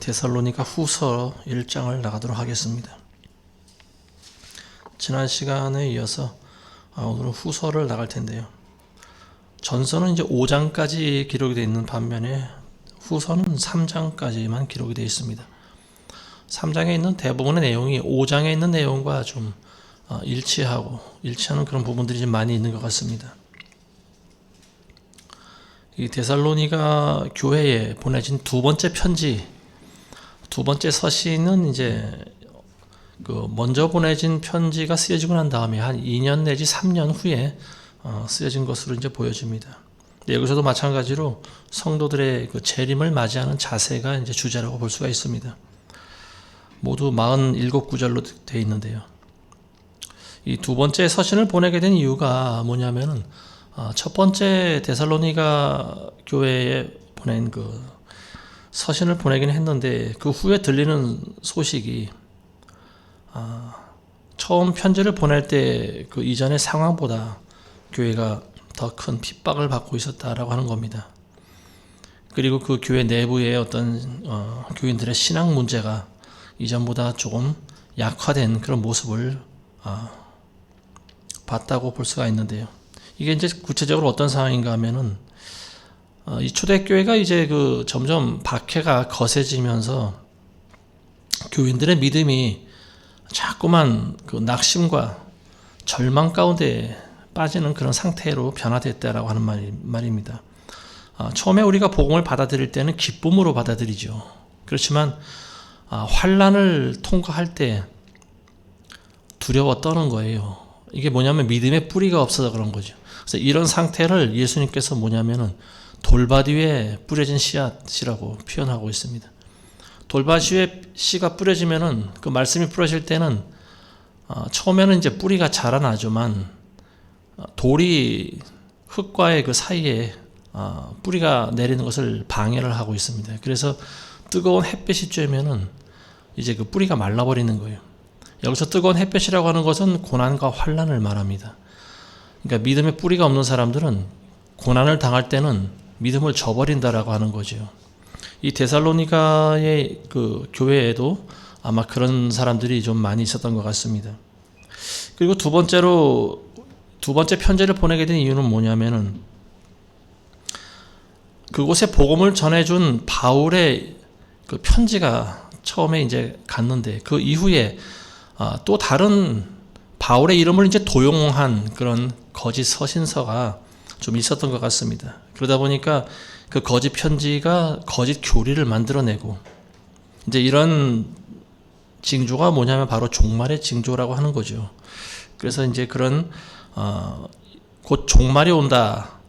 데살로니가 후서 1장을 나가도록 하겠습니다. 지난 시간에 이어서 오늘은 후서를 나갈 텐데요. 전서는 이제 5장까지 기록이 되어 있는 반면에 후서는 3장까지만 기록이 되어 있습니다. 3장에 있는 대부분의 내용이 5장에 있는 내용과 좀 일치하는 그런 부분들이 좀 많이 있는 것 같습니다. 이 데살로니가 교회에 보내진 두 번째 편지, 두 번째 서신은 이제 먼저 보내진 편지가 쓰여지고 난 다음에 한 2년 내지 3년 후에 쓰여진 것으로 이제 보여집니다. 여기서도 마찬가지로 성도들의 그 재림을 맞이하는 자세가 이제 주제라고 볼 수가 있습니다. 모두 47구절로 되어 있는데요. 이 두 번째 서신을 보내게 된 이유가 뭐냐면은 첫 번째 데살로니가 교회에 보낸 그 서신을 보내긴 했는데 그 후에 들리는 소식이 처음 편지를 보낼 때 그 이전의 상황보다 교회가 더 큰 핍박을 받고 있었다라고 하는 겁니다. 그리고 그 교회 내부의 어떤 교인들의 신앙 문제가 이전보다 조금 약화된 그런 모습을 봤다고 볼 수가 있는데요. 이게 이제 구체적으로 어떤 상황인가 하면은 이 초대교회가 이제 그 점점 박해가 거세지면서 교인들의 믿음이 자꾸만 그 낙심과 절망 가운데 빠지는 그런 상태로 변화됐다라고 하는 말입니다. 처음에 우리가 복음을 받아들일 때는 기쁨으로 받아들이죠. 그렇지만 환난을 통과할 때 두려워 떠는 거예요. 이게 뭐냐면 믿음의 뿌리가 없어서 그런 거죠. 그래서 이런 상태를 예수님께서 뭐냐면은 돌밭 위에 뿌려진 씨앗이라고 표현하고 있습니다. 돌밭 위에 씨가 뿌려지면은 그 말씀이 뿌려질 때는 처음에는 이제 뿌리가 자라나지만 돌이 흙과의 그 사이에 뿌리가 내리는 것을 방해를 하고 있습니다. 그래서 뜨거운 햇빛이 쬐면은 이제 그 뿌리가 말라버리는 거예요. 여기서 뜨거운 햇볕이라고 하는 것은 고난과 환난을 말합니다. 그러니까 믿음의 뿌리가 없는 사람들은 고난을 당할 때는 믿음을 저버린다라고 하는 거죠. 이 데살로니가의 그 교회에도 아마 그런 사람들이 좀 많이 있었던 것 같습니다. 그리고 두 번째 편지를 보내게 된 이유는 뭐냐면은 그곳에 복음을 전해준 바울의 그 편지가 처음에 이제 갔는데 그 이후에 또 다른 바울의 이름을 이제 도용한 그런 거짓 서신서가 좀 있었던 것 같습니다. 그러다 보니까 그 거짓 편지가 거짓 교리를 만들어내고 이제 이런 징조가 뭐냐면 바로 종말의 징조라고 하는 거죠. 그래서 이제 그런 곧 종말이 온다.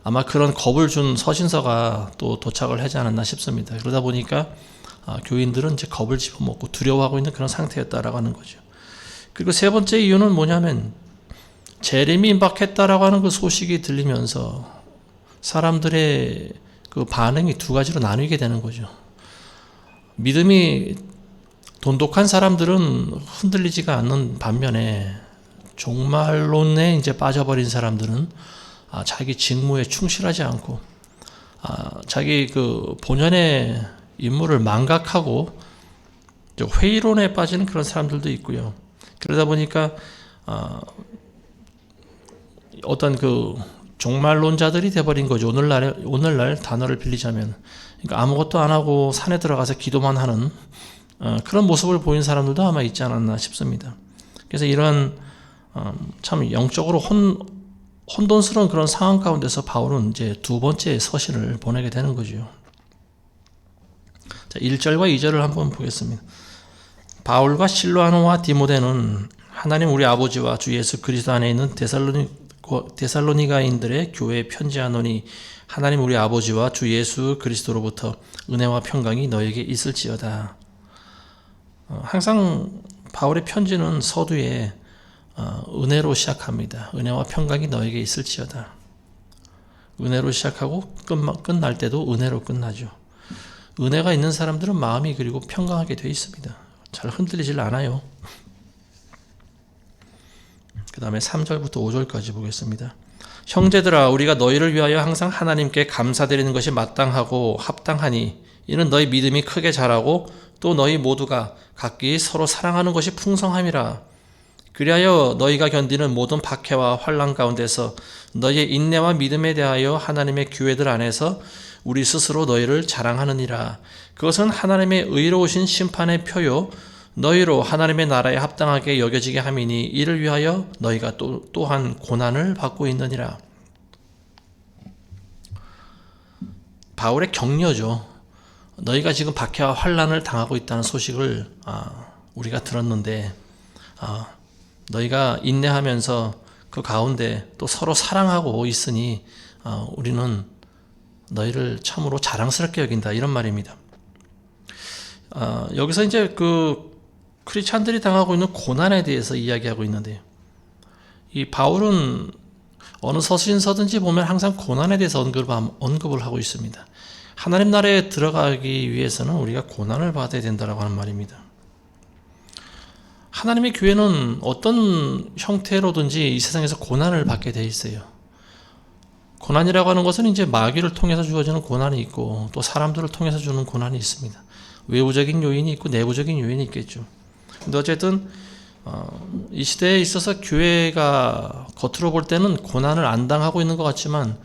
아마 그런 겁을 준 서신서가 또 도착을 하지 않았나 싶습니다. 그러다 보니까 교인들은 이제 겁을 집어먹고 두려워하고 있는 그런 상태였다라고 하는 거죠. 그리고 세 번째 이유는 뭐냐면 재림이 임박했다라고 하는 그 소식이 들리면서 사람들의 그 반응이 두 가지로 나뉘게 되는 거죠. 믿음이 돈독한 사람들은 흔들리지가 않는 반면에 종말론에 이제 빠져버린 사람들은 자기 직무에 충실하지 않고 자기 그 본연의 임무를 망각하고 회의론에 빠지는 그런 사람들도 있고요. 그러다 보니까 어떤 그 종말론자들이 돼버린 거죠. 오늘날 단어를 빌리자면, 그러니까 아무것도 안 하고 산에 들어가서 기도만 하는 그런 모습을 보인 사람들도 아마 있지 않았나 싶습니다. 그래서 이런 참 영적으로 혼돈스러운 그런 상황 가운데서 바울은 이제 두 번째 서신을 보내게 되는 거죠. 자, 1절과 2절을 한번 보겠습니다. 바울과 실로아노와 디모데는 하나님 우리 아버지와 주 예수 그리스도 안에 있는 데살로니가인들의 교회에 편지하노니 하나님 우리 아버지와 주 예수 그리스도로부터 은혜와 평강이 너에게 있을지어다. 항상 바울의 편지는 서두에 은혜로 시작합니다. 은혜와 평강이 너에게 있을지어다. 은혜로 시작하고 끝날 때도 은혜로 끝나죠. 은혜가 있는 사람들은 마음이 그리고 평강하게 되어 있습니다. 잘 흔들리질 않아요. 그 다음에 3절부터 5절까지 보겠습니다. 형제들아 우리가 너희를 위하여 항상 하나님께 감사드리는 것이 마땅하고 합당하니 이는 너희 믿음이 크게 자라고 또 너희 모두가 각기 서로 사랑하는 것이 풍성함이라. 그리하여 너희가 견디는 모든 박해와 환난 가운데서 너희의 인내와 믿음에 대하여 하나님의 교회들 안에서 우리 스스로 너희를 자랑하느니라. 그것은 하나님의 의로우신 심판의 표요 너희로 하나님의 나라에 합당하게 여겨지게 함이니 이를 위하여 너희가 또한 고난을 받고 있느니라. 바울의 격려죠. 너희가 지금 박해와 환난을 당하고 있다는 소식을 우리가 들었는데 너희가 인내하면서 그 가운데 또 서로 사랑하고 있으니 우리는 너희를 참으로 자랑스럽게 여긴다, 이런 말입니다. 여기서 이제 그 크리스찬들이 당하고 있는 고난에 대해서 이야기하고 있는데요. 이 바울은 어느 서신서든지 보면 항상 고난에 대해서 언급을 하고 있습니다. 하나님 나라에 들어가기 위해서는 우리가 고난을 받아야 된다고 하는 말입니다. 하나님의 교회는 어떤 형태로든지 이 세상에서 고난을 받게 돼 있어요. 고난이라고 하는 것은 이제 마귀를 통해서 주어지는 고난이 있고 또 사람들을 통해서 주는 고난이 있습니다. 외부적인 요인이 있고 내부적인 요인이 있겠죠. 근데 어쨌든 이 시대에 있어서 교회가 겉으로 볼 때는 고난을 안 당하고 있는 것 같지만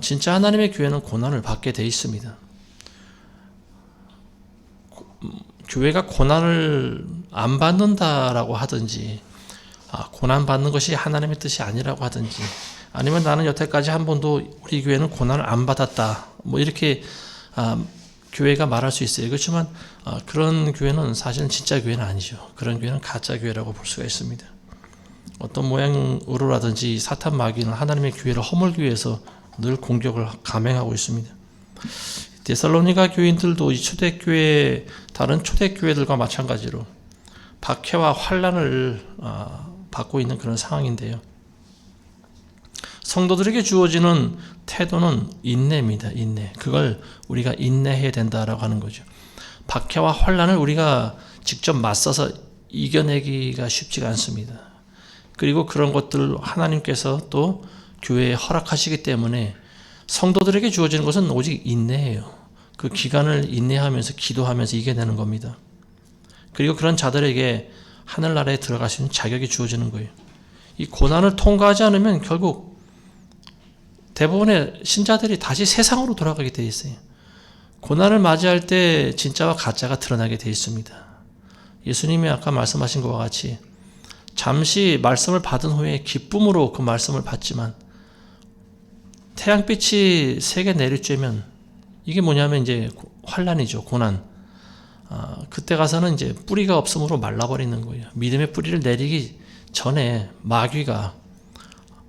진짜 하나님의 교회는 고난을 받게 돼 있습니다. 교회가 고난을 안 받는다라고 하든지 고난 받는 것이 하나님의 뜻이 아니라고 하든지 아니면 나는 여태까지 한 번도 우리 교회는 고난을 안 받았다 뭐 이렇게 교회가 말할 수 있어요. 그렇지만 그런 교회는 사실은 진짜 교회는 아니죠. 그런 교회는 가짜 교회라고 볼 수가 있습니다. 어떤 모양으로라든지 사탄 마귀는 하나님의 교회를 허물기 위해서 늘 공격을 감행하고 있습니다. 데살로니가 교인들도 이 초대교회 다른 초대교회들과 마찬가지로 박해와 환난을 받고 있는 그런 상황인데요. 성도들에게 주어지는 태도는 인내입니다. 인내. 그걸 우리가 인내해야 된다라고 하는 거죠. 박해와 환난을 우리가 직접 맞서서 이겨내기가 쉽지가 않습니다. 그리고 그런 것들 하나님께서 또 교회에 허락하시기 때문에 성도들에게 주어지는 것은 오직 인내예요. 그 기간을 인내하면서 기도하면서 이겨내는 겁니다. 그리고 그런 자들에게 하늘나라에 들어갈 수 있는 자격이 주어지는 거예요. 이 고난을 통과하지 않으면 결국 대부분의 신자들이 다시 세상으로 돌아가게 돼 있어요. 고난을 맞이할 때 진짜와 가짜가 드러나게 돼 있습니다. 예수님이 아까 말씀하신 것과 같이 잠시 말씀을 받은 후에 기쁨으로 그 말씀을 받지만 태양빛이 세게 내리쬐면 이게 뭐냐면 이제 환난이죠. 고난. 그때 가서는 이제 뿌리가 없으므로 말라버리는 거예요. 믿음의 뿌리를 내리기 전에 마귀가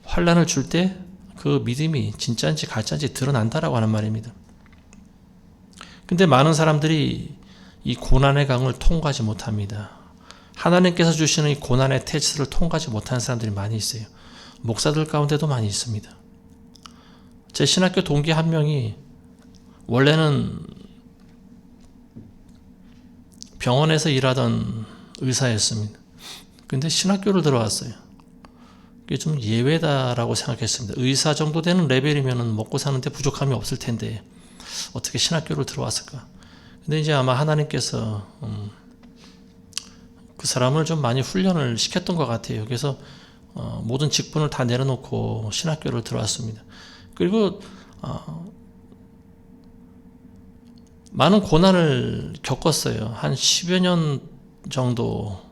환난을 줄 때 그 믿음이 진짜인지 가짜인지 드러난다라고 하는 말입니다. 근데 많은 사람들이 이 고난의 강을 통과하지 못합니다. 하나님께서 주시는 이 고난의 테스트를 통과하지 못하는 사람들이 많이 있어요. 목사들 가운데도 많이 있습니다. 제 신학교 동기 한 명이 원래는 병원에서 일하던 의사였습니다. 근데 신학교를 들어왔어요. 이게 좀 예외다라고 생각했습니다. 의사 정도 되는 레벨이면 먹고 사는데 부족함이 없을 텐데 어떻게 신학교를 들어왔을까? 근데 이제 아마 하나님께서 그 사람을 좀 많이 훈련을 시켰던 것 같아요. 그래서 모든 직분을 다 내려놓고 신학교를 들어왔습니다. 그리고 많은 고난을 겪었어요. 한 10여 년 정도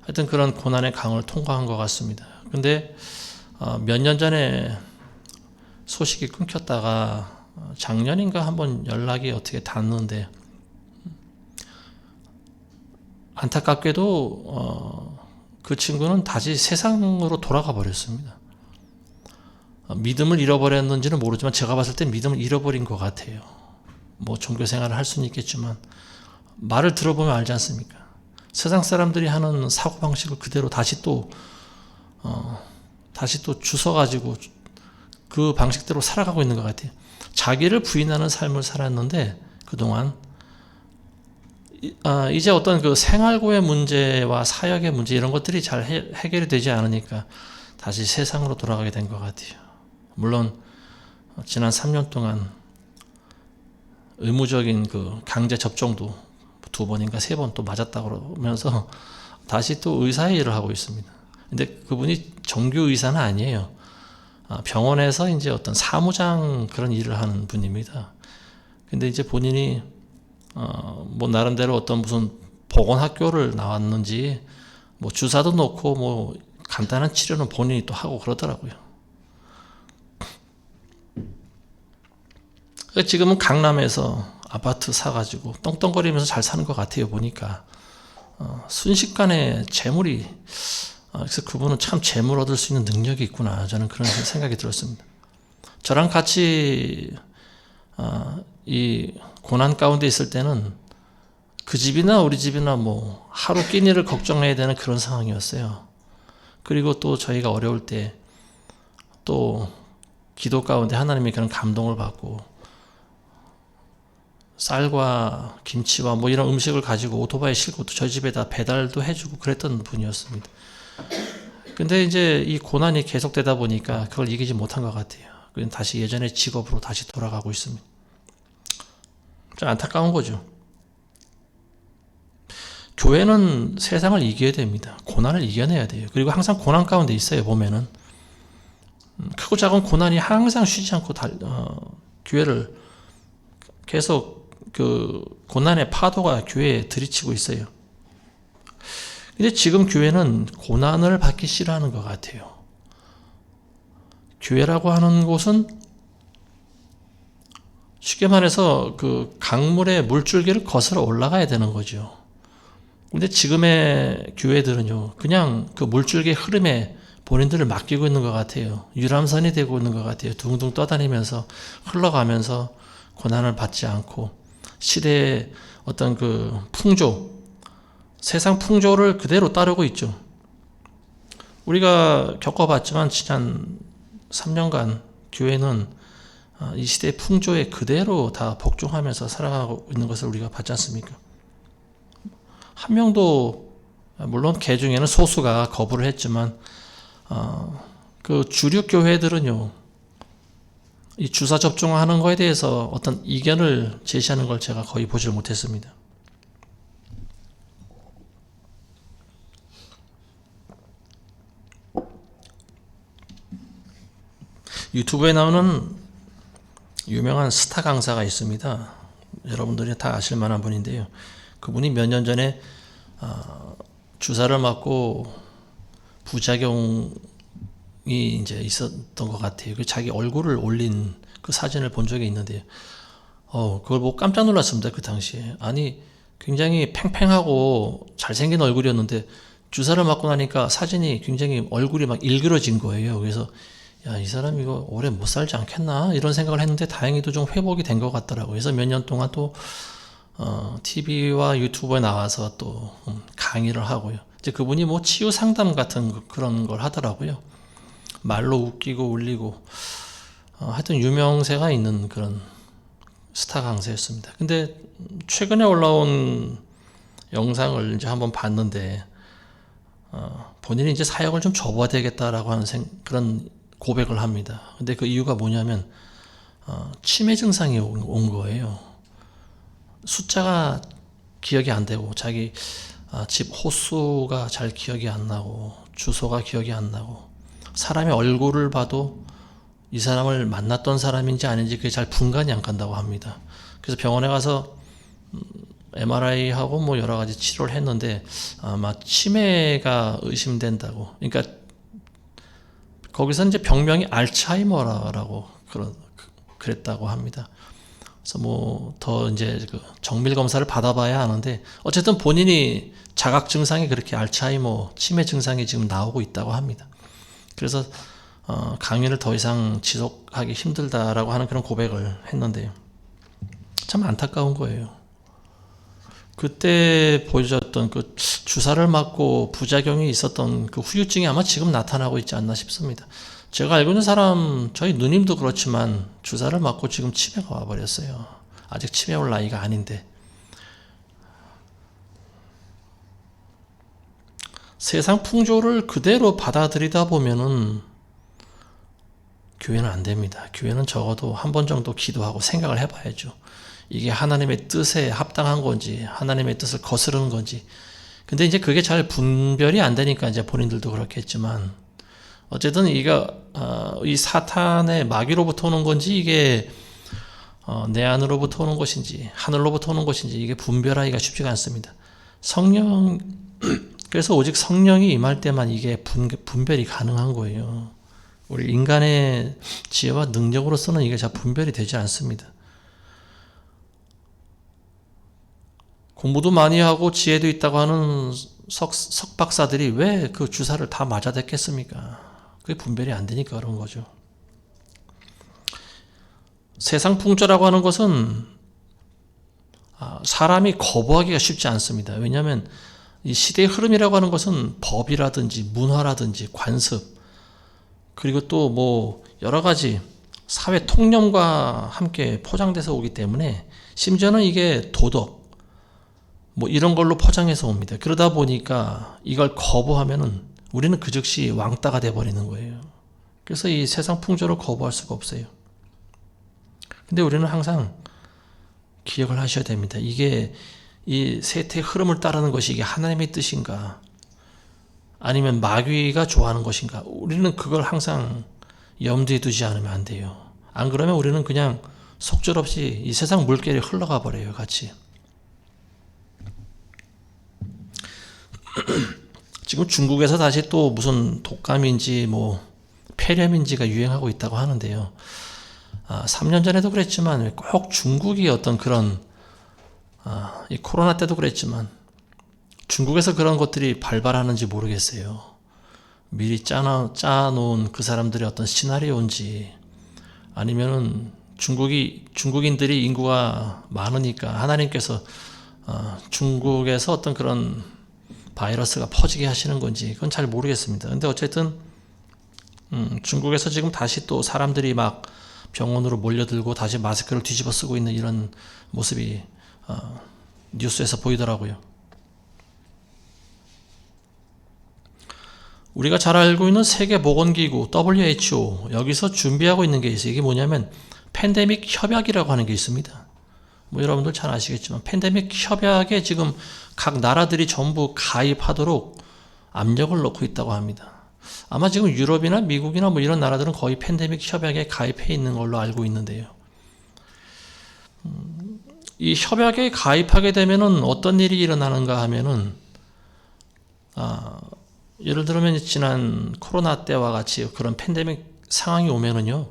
하여튼 그런 고난의 강을 통과한 것 같습니다. 근데 몇 년 전에 소식이 끊겼다가 작년인가 한번 연락이 어떻게 닿는데 안타깝게도 그 친구는 다시 세상으로 돌아가 버렸습니다. 믿음을 잃어버렸는지는 모르지만 제가 봤을 때 믿음을 잃어버린 것 같아요. 뭐 종교 생활을 할 수는 있겠지만 말을 들어보면 알지 않습니까? 세상 사람들이 하는 사고방식을 그대로 다시 또 주워가지고 그 방식대로 살아가고 있는 것 같아요. 자기를 부인하는 삶을 살았는데 그동안 이제 어떤 그 생활고의 문제와 사역의 문제 이런 것들이 잘 해결이 되지 않으니까 다시 세상으로 돌아가게 된 것 같아요. 물론 지난 3년 동안 의무적인 그 강제 접종도 2번인가 3번 또 맞았다고 그러면서 다시 또 의사의 일을 하고 있습니다. 근데 그분이 정규 의사는 아니에요. 병원에서 이제 어떤 사무장 그런 일을 하는 분입니다. 근데 이제 본인이 뭐 나름대로 어떤 무슨 보건학교를 나왔는지 뭐 주사도 놓고 뭐 간단한 치료는 본인이 또 하고 그러더라고요. 지금은 강남에서 아파트 사가지고 떵떵거리면서 잘 사는 것 같아요. 보니까 순식간에 재물이 그래서 그분은 참 재물 얻을 수 있는 능력이 있구나, 저는 그런 생각이 들었습니다. 저랑 같이 이 고난 가운데 있을 때는 그 집이나 우리 집이나 뭐 하루 끼니를 걱정해야 되는 그런 상황이었어요. 그리고 또 저희가 어려울 때 또 기도 가운데 하나님의 그런 감동을 받고 쌀과 김치와 뭐 이런 음식을 가지고 오토바이에 싣고 또 저희 집에다 배달도 해주고 그랬던 분이었습니다. 근데 이제 이 고난이 계속되다 보니까 그걸 이기지 못한 것 같아요. 그냥 다시 예전의 직업으로 다시 돌아가고 있습니다. 좀 안타까운 거죠. 교회는 세상을 이겨야 됩니다. 고난을 이겨내야 돼요. 그리고 항상 고난 가운데 있어요. 보면은 크고 작은 고난이 항상 쉬지 않고 교회를 계속 그 고난의 파도가 교회에 들이치고 있어요. 근데 지금 교회는 고난을 받기 싫어하는 것 같아요. 교회라고 하는 곳은 쉽게 말해서 그 강물의 물줄기를 거슬러 올라가야 되는 거죠. 근데 지금의 교회들은요, 그냥 그 물줄기의 흐름에 본인들을 맡기고 있는 것 같아요. 유람선이 되고 있는 것 같아요. 둥둥 떠다니면서 흘러가면서 고난을 받지 않고 시대의 어떤 그 풍조, 세상 풍조를 그대로 따르고 있죠. 우리가 겪어봤지만 지난 3년간 교회는 이 시대의 풍조에 그대로 다 복종하면서 살아가고 있는 것을 우리가 봤지 않습니까? 한 명도, 물론 개 중에는 소수가 거부를 했지만 그 주류 교회들은요, 이 주사 접종하는 거에 대해서 어떤 이견을 제시하는 걸 제가 거의 보질 못했습니다. 유튜브에 나오는 유명한 스타 강사가 있습니다. 여러분들이 다 아실 만한 분인데요. 그분이 몇 년 전에 주사를 맞고 부작용이 이제 있었던 것 같아요. 그 자기 얼굴을 올린 그 사진을 본 적이 있는데요. 그걸 보고 깜짝 놀랐습니다. 그 당시에. 아니, 굉장히 팽팽하고 잘생긴 얼굴이었는데 주사를 맞고 나니까 사진이 굉장히 얼굴이 막 일그러진 거예요. 그래서 야, 이 사람 이거 오래 못 살지 않겠나? 이런 생각을 했는데 다행히도 좀 회복이 된 것 같더라고요. 그래서 몇 년 동안 또 TV와 유튜브에 나와서 또 강의를 하고요. 이제 그분이 뭐 치유 상담 같은 그런 걸 하더라고요. 말로 웃기고 울리고 하여튼 유명세가 있는 그런 스타 강사였습니다. 근데 최근에 올라온 영상을 이제 한번 봤는데 본인이 이제 사역을 좀 접어야 되겠다라고 하는 그런 고백을 합니다. 근데 그 이유가 뭐냐면 치매 증상이 온 거예요. 숫자가 기억이 안 되고 자기 집 호수가 잘 기억이 안 나고 주소가 기억이 안 나고 사람의 얼굴을 봐도 이 사람을 만났던 사람인지 아닌지 그게 잘 분간이 안 간다고 합니다. 그래서 병원에 가서 MRI하고 뭐 여러 가지 치료를 했는데 아마 치매가 의심된다고. 그러니까 거기서 이제 병명이 알츠하이머라고 그랬다고 합니다. 그래서 뭐 더 이제 그 정밀 검사를 받아봐야 하는데 어쨌든 본인이 자각 증상이 그렇게 알츠하이머 치매 증상이 지금 나오고 있다고 합니다. 그래서 강의를 더 이상 지속하기 힘들다라고 하는 그런 고백을 했는데요. 참 안타까운 거예요. 그때 보여줬던 그 주사를 맞고 부작용이 있었던 그 후유증이 아마 지금 나타나고 있지 않나 싶습니다. 제가 알고 있는 사람, 저희 누님도 그렇지만 주사를 맞고 지금 치매가 와버렸어요. 아직 치매 올 나이가 아닌데. 세상 풍조를 그대로 받아들이다 보면은 교회는 안 됩니다. 교회는 적어도 한 번 정도 기도하고 생각을 해봐야죠. 이게 하나님의 뜻에 합당한 건지 하나님의 뜻을 거스르는 건지. 근데 이제 그게 잘 분별이 안 되니까 이제 본인들도 그렇겠지만 어쨌든 이 사탄의 마귀로부터 오는 건지 이게 내 안으로부터 오는 것인지 하늘로부터 오는 것인지 이게 분별하기가 쉽지가 않습니다. 그래서 오직 성령이 임할 때만 이게 분별이 가능한 거예요. 우리 인간의 지혜와 능력으로서는 이게 잘 분별이 되지 않습니다. 공부도 많이 하고 지혜도 있다고 하는 석박사들이 왜 그 주사를 다 맞아댔겠습니까? 그게 분별이 안 되니까 그런 거죠. 세상 풍조라고 하는 것은 사람이 거부하기가 쉽지 않습니다. 왜냐하면 이 시대의 흐름이라고 하는 것은 법이라든지 문화라든지 관습 그리고 또 뭐 여러 가지 사회 통념과 함께 포장돼서 오기 때문에 심지어는 이게 도덕 뭐 이런 걸로 포장해서 옵니다. 그러다 보니까 이걸 거부하면은 우리는 그 즉시 왕따가 돼버리는 거예요. 그래서 이 세상 풍조를 거부할 수가 없어요. 근데 우리는 항상 기억을 하셔야 됩니다. 이게 이 세태의 흐름을 따르는 것이 이게 하나님의 뜻인가 아니면 마귀가 좋아하는 것인가 우리는 그걸 항상 염두에 두지 않으면 안 돼요. 안 그러면 우리는 그냥 속절없이 이 세상 물결이 흘러가 버려요. 같이. 지금 중국에서 다시 또 무슨 독감인지 뭐 폐렴인지가 유행하고 있다고 하는데요. 3년 전에도 그랬지만 꼭 중국이 어떤 그런 이 코로나 때도 그랬지만 중국에서 그런 것들이 발발하는지 모르겠어요. 미리 짜놓은 그 사람들의 어떤 시나리오인지 아니면은 중국인들이 인구가 많으니까 하나님께서 중국에서 어떤 그런 바이러스가 퍼지게 하시는 건지 그건 잘 모르겠습니다. 근데 어쨌든 중국에서 지금 다시 또 사람들이 막 병원으로 몰려들고 다시 마스크를 뒤집어 쓰고 있는 이런 모습이 뉴스에서 보이더라고요. 우리가 잘 알고 있는 세계보건기구 WHO 여기서 준비하고 있는 게 있어요. 이게 뭐냐면 팬데믹 협약이라고 하는 게 있습니다. 뭐 여러분들 잘 아시겠지만 팬데믹 협약에 지금 각 나라들이 전부 가입하도록 압력을 넣고 있다고 합니다. 아마 지금 유럽이나 미국이나 뭐 이런 나라들은 거의 팬데믹 협약에 가입해 있는 걸로 알고 있는데요. 이 협약에 가입하게 되면은 어떤 일이 일어나는가 하면은 예를 들면 지난 코로나 때와 같이 그런 팬데믹 상황이 오면은요,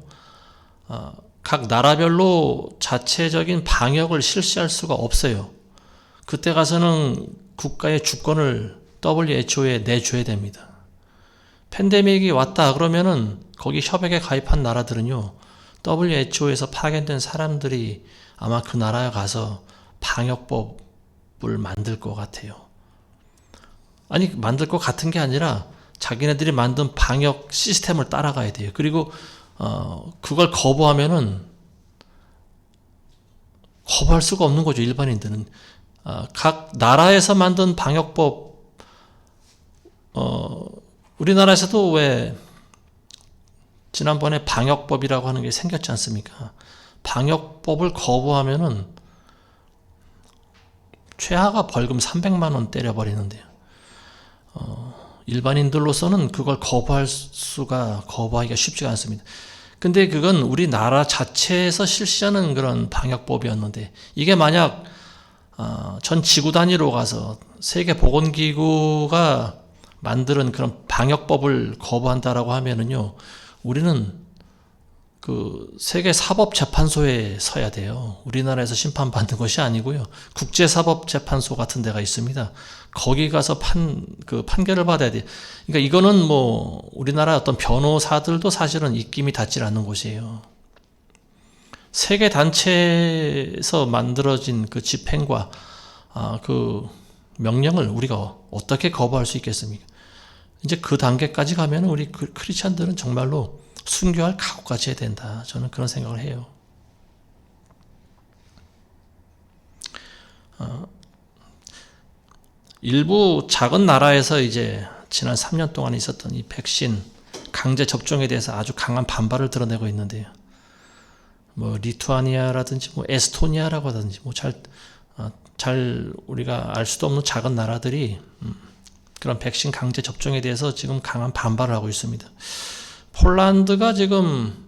각 나라별로 자체적인 방역을 실시할 수가 없어요. 그때 가서는 국가의 주권을 WHO에 내줘야 됩니다. 팬데믹이 왔다 그러면은 거기 협약에 가입한 나라들은요, WHO에서 파견된 사람들이 아마 그 나라에 가서 방역법을 만들 것 같아요. 아니, 만들 것 같은 게 아니라 자기네들이 만든 방역 시스템을 따라가야 돼요. 그리고 그걸 거부하면은 거부할 수가 없는 거죠. 일반인들은 각 나라에서 만든 방역법 우리나라에서도 왜 지난번에 방역법이라고 하는 게 생겼지 않습니까? 방역법을 거부하면은 최하가 벌금 300만 원 때려버리는데요. 일반인들로서는 그걸 거부하기가 쉽지가 않습니다. 근데 그건 우리나라 자체에서 실시하는 그런 방역법이었는데 이게 만약 전 지구 단위로 가서 세계보건기구가 만드는 그런 방역법을 거부한다라고 하면은요, 우리는 그 세계사법재판소에 서야 돼요. 우리나라에서 심판받는 것이 아니고요. 국제사법재판소 같은 데가 있습니다. 거기 가서 판결을 받아야 돼요. 그러니까 이거는 뭐 우리나라 어떤 변호사들도 사실은 입김이 닿질 않는 곳이에요. 세계 단체에서 만들어진 그 집행과 그 명령을 우리가 어떻게 거부할 수 있겠습니까? 이제 그 단계까지 가면 우리 크리스찬들은 정말로 순교할 각오까지 해야 된다. 저는 그런 생각을 해요. 일부 작은 나라에서 이제 지난 3년 동안 있었던 이 백신 강제 접종에 대해서 아주 강한 반발을 드러내고 있는데요. 뭐 리투아니아라든지 뭐 에스토니아라고 하든지 뭐 잘 우리가 알 수도 없는 작은 나라들이 그런 백신 강제 접종에 대해서 지금 강한 반발을 하고 있습니다. 폴란드가 지금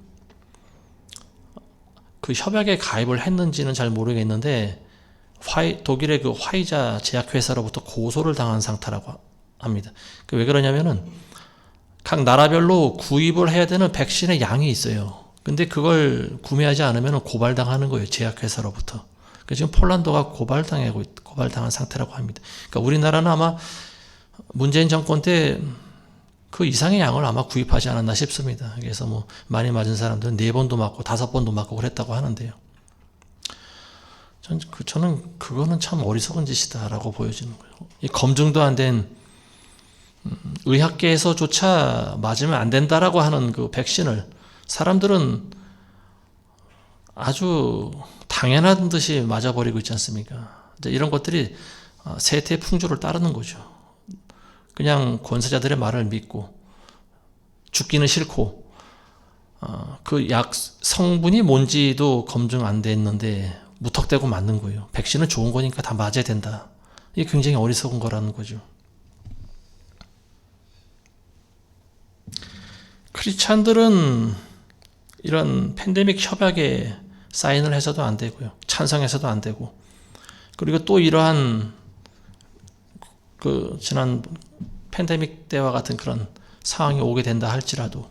그 협약에 가입을 했는지는 잘 모르겠는데 독일의 그 화이자 제약회사로부터 고소를 당한 상태라고 합니다. 왜 그러냐면은 각 나라별로 구입을 해야 되는 백신의 양이 있어요. 근데 그걸 구매하지 않으면 고발당하는 거예요. 제약회사로부터. 지금 폴란드가 고발당한 상태라고 합니다. 그러니까 우리나라는 아마 문재인 정권 때 그 이상의 양을 아마 구입하지 않았나 싶습니다. 그래서 뭐 많이 맞은 사람들은 4번도 맞고 5번도 맞고 그랬다고 하는데요. 저는 그거는 참 어리석은 짓이다라고 보여지는 거예요. 이 검증도 안 된 의학계에서조차 맞으면 안 된다라고 하는 그 백신을 사람들은 아주 당연한 듯이 맞아버리고 있지 않습니까? 이런 것들이 세태의 풍조를 따르는 거죠. 그냥 권세자들의 말을 믿고 죽기는 싫고 그 약 성분이 뭔지도 검증 안 됐는데 무턱대고 맞는 거예요. 백신은 좋은 거니까 다 맞아야 된다. 이게 굉장히 어리석은 거라는 거죠. 크리스찬들은 이런 팬데믹 협약에 사인을 해서도 안 되고요. 찬성해서도 안 되고. 그리고 또 이러한 그 지난 팬데믹 때와 같은 그런 상황이 오게 된다 할지라도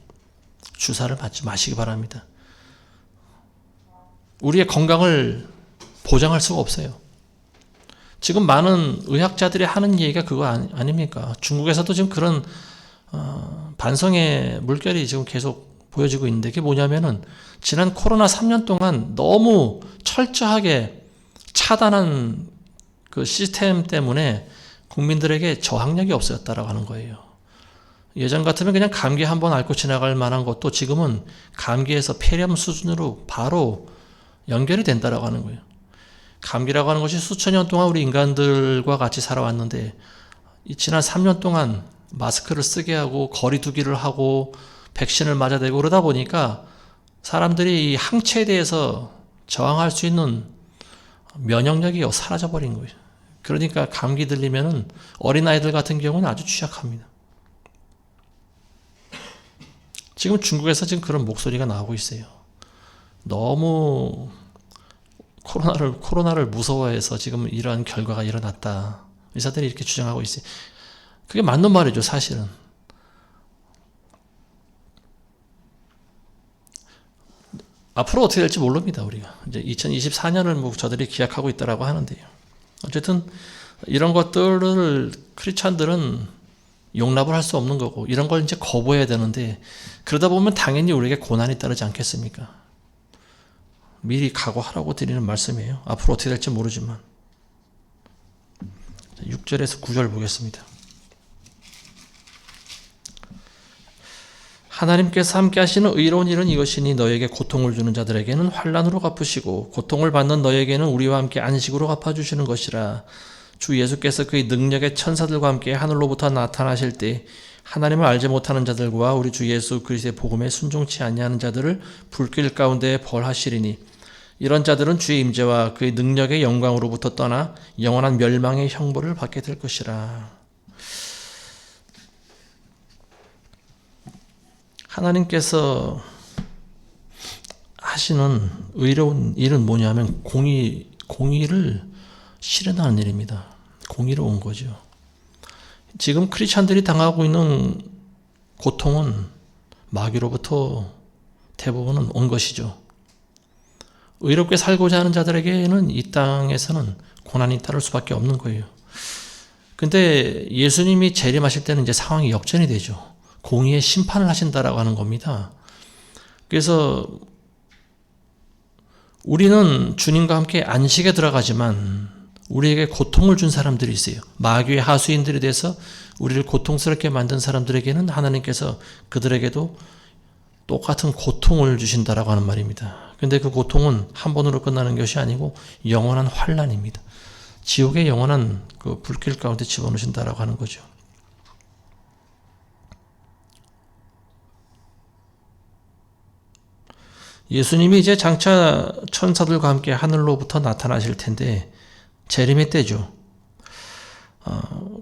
주사를 맞지 마시기 바랍니다. 우리의 건강을 보장할 수가 없어요. 지금 많은 의학자들이 하는 얘기가 그거 아닙니까? 중국에서도 지금 그런 반성의 물결이 지금 계속 보여지고 있는데 그게 뭐냐면은 지난 코로나 3년 동안 너무 철저하게 차단한 그 시스템 때문에 국민들에게 저항력이 없어졌다라고 하는 거예요. 예전 같으면 그냥 감기 한번 앓고 지나갈 만한 것도 지금은 감기에서 폐렴 수준으로 바로 연결이 된다라고 하는 거예요. 감기라고 하는 것이 수천 년 동안 우리 인간들과 같이 살아왔는데 지난 3년 동안 마스크를 쓰게 하고 거리 두기를 하고 백신을 맞아대고 그러다 보니까 사람들이 이 항체에 대해서 저항할 수 있는 면역력이 사라져버린 거예요. 그러니까 감기 들리면은 어린아이들 같은 경우는 아주 취약합니다. 지금 중국에서 지금 그런 목소리가 나오고 있어요. 너무 코로나를 무서워해서 지금 이러한 결과가 일어났다. 의사들이 이렇게 주장하고 있어요. 그게 맞는 말이죠, 사실은. 앞으로 어떻게 될지 모릅니다, 우리가. 이제 2024년을 뭐 저들이 기약하고 있다라고 하는데요. 어쨌든 이런 것들을 크리스찬들은 용납을 할 수 없는 거고 이런 걸 이제 거부해야 되는데 그러다 보면 당연히 우리에게 고난이 따르지 않겠습니까? 미리 각오하라고 드리는 말씀이에요. 앞으로 어떻게 될지 모르지만 6절에서 9절 보겠습니다. 하나님께서 함께 하시는 의로운 일은 이것이니 너에게 고통을 주는 자들에게는 환난으로 갚으시고 고통을 받는 너에게는 우리와 함께 안식으로 갚아주시는 것이라. 주 예수께서 그의 능력의 천사들과 함께 하늘로부터 나타나실 때 하나님을 알지 못하는 자들과 우리 주 예수 그리스도의 복음에 순종치 아니하는 자들을 불길 가운데 벌하시리니 이런 자들은 주의 임재와 그의 능력의 영광으로부터 떠나 영원한 멸망의 형벌을 받게 될 것이라. 하나님께서 하시는 의로운 일은 뭐냐면 공의를 실현하는 일입니다. 공의로운 거죠. 지금 크리스찬들이 당하고 있는 고통은 마귀로부터 대부분은 온 것이죠. 의롭게 살고자 하는 자들에게는 이 땅에서는 고난이 따를 수밖에 없는 거예요. 근데 예수님이 재림하실 때는 이제 상황이 역전이 되죠. 공의의 심판을 하신다라고 하는 겁니다. 그래서 우리는 주님과 함께 안식에 들어가지만 우리에게 고통을 준 사람들이 있어요. 마귀의 하수인들에 대해서 우리를 고통스럽게 만든 사람들에게는 하나님께서 그들에게도 똑같은 고통을 주신다라고 하는 말입니다. 근데 그 고통은 한 번으로 끝나는 것이 아니고 영원한 환난입니다. 지옥의 영원한 그 불길 가운데 집어넣으신다라고 하는 거죠. 예수님이 이제 장차 천사들과 함께 하늘로부터 나타나실 텐데 재림의 때죠.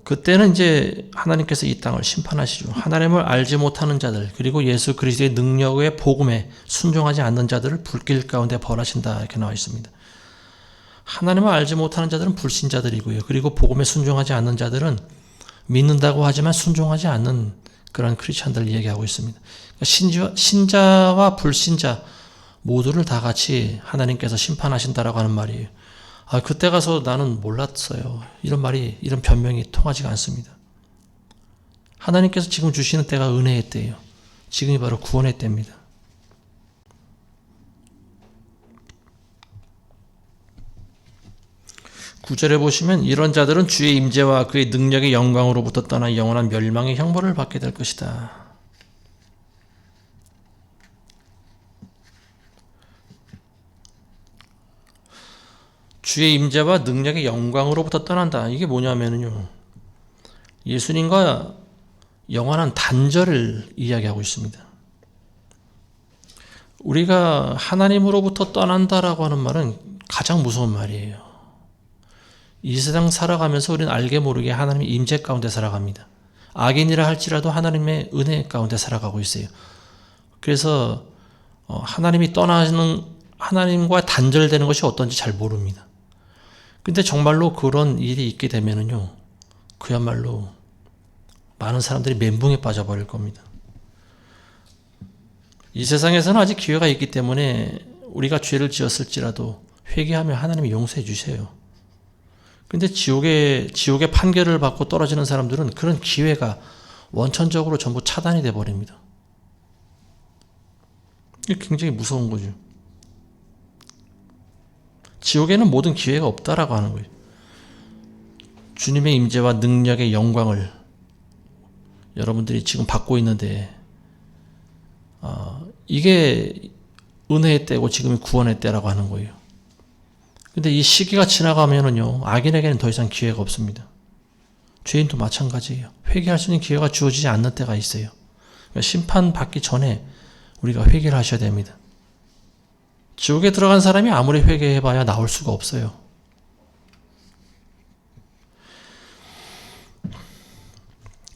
그때는 이제 하나님께서 이 땅을 심판하시죠. 하나님을 알지 못하는 자들, 그리고 예수 그리스도의 능력의 복음에 순종하지 않는 자들을 불길 가운데 벌하신다 이렇게 나와 있습니다. 하나님을 알지 못하는 자들은 불신자들이고요. 그리고 복음에 순종하지 않는 자들은 믿는다고 하지만 순종하지 않는 그런 크리스천들을 얘기하고 있습니다. 그러니까 신자와 불신자 모두를 다 같이 하나님께서 심판하신다라고 하는 말이에요. 그때 가서 나는 몰랐어요. 이런 말이, 이런 변명이 통하지가 않습니다. 하나님께서 지금 주시는 때가 은혜의 때예요. 지금이 바로 구원의 때입니다. 구절에 보시면 이런 자들은 주의 임재와 그의 능력의 영광으로부터 떠나 영원한 멸망의 형벌을 받게 될 것이다. 주의 임재와 능력의 영광으로부터 떠난다. 이게 뭐냐면요, 예수님과 영원한 단절을 이야기하고 있습니다. 우리가 하나님으로부터 떠난다라고 하는 말은 가장 무서운 말이에요. 이 세상 살아가면서 우리는 알게 모르게 하나님의 임재 가운데 살아갑니다. 악인이라 할지라도 하나님의 은혜 가운데 살아가고 있어요. 그래서 하나님이 떠나는, 하나님과 단절되는 것이 어떤지 잘 모릅니다. 근데 정말로 그런 일이 있게 되면은요, 그야말로 많은 사람들이 멘붕에 빠져버릴 겁니다. 이 세상에서는 아직 기회가 있기 때문에 우리가 죄를 지었을지라도 회개하며 하나님이 용서해 주세요. 근데 지옥의 판결을 받고 떨어지는 사람들은 그런 기회가 원천적으로 전부 차단이 돼 버립니다. 이게 굉장히 무서운 거죠. 지옥에는 모든 기회가 없다라고 하는 거예요. 주님의 임재와 능력의 영광을 여러분들이 지금 받고 있는데, 이게 은혜의 때고 지금이 구원의 때라고 하는 거예요. 근데 이 시기가 지나가면은요, 악인에게는 더 이상 기회가 없습니다. 죄인도 마찬가지예요. 회개할 수 있는 기회가 주어지지 않는 때가 있어요. 그러니까 심판받기 전에 우리가 회개를 하셔야 됩니다. 지옥에 들어간 사람이 아무리 회개해봐야 나올 수가 없어요.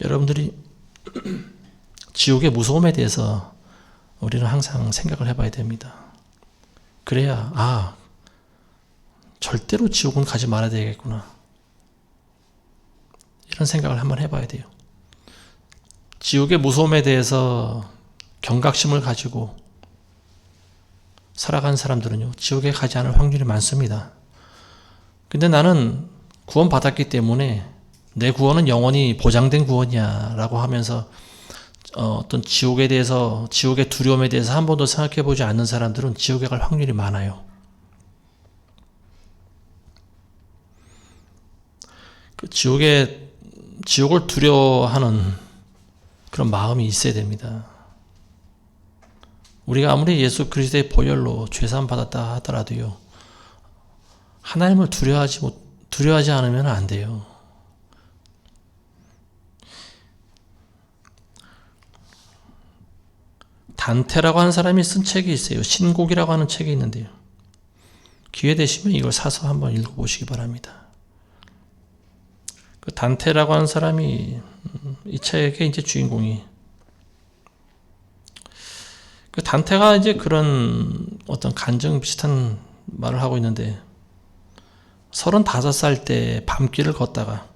여러분들이 지옥의 무서움에 대해서 우리는 항상 생각을 해봐야 됩니다. 그래야 절대로 지옥은 가지 말아야 되겠구나, 이런 생각을 한번 해봐야 돼요. 지옥의 무서움에 대해서 경각심을 가지고 살아간 사람들은요, 지옥에 가지 않을 확률이 많습니다. 근데 나는 구원 받았기 때문에 내 구원은 영원히 보장된 구원이야 라고 하면서 어떤 지옥에 대해서, 지옥의 두려움에 대해서 한 번도 생각해 보지 않는 사람들은 지옥에 갈 확률이 많아요. 그 지옥을 두려워하는 그런 마음이 있어야 됩니다. 우리가 아무리 예수 그리스도의 보혈로 죄사함 받았다 하더라도요, 하나님을 두려워하지 않으면 안 돼요. 단테라고 하는 사람이 쓴 책이 있어요. 신곡이라고 하는 책이 있는데요, 기회 되시면 이걸 사서 한번 읽어보시기 바랍니다. 그 단테라고 하는 사람이, 이 책의 이제 주인공이, 그 단테가 이제 그런 어떤 간증 비슷한 말을 하고 있는데, 35살 때 밤길을 걷다가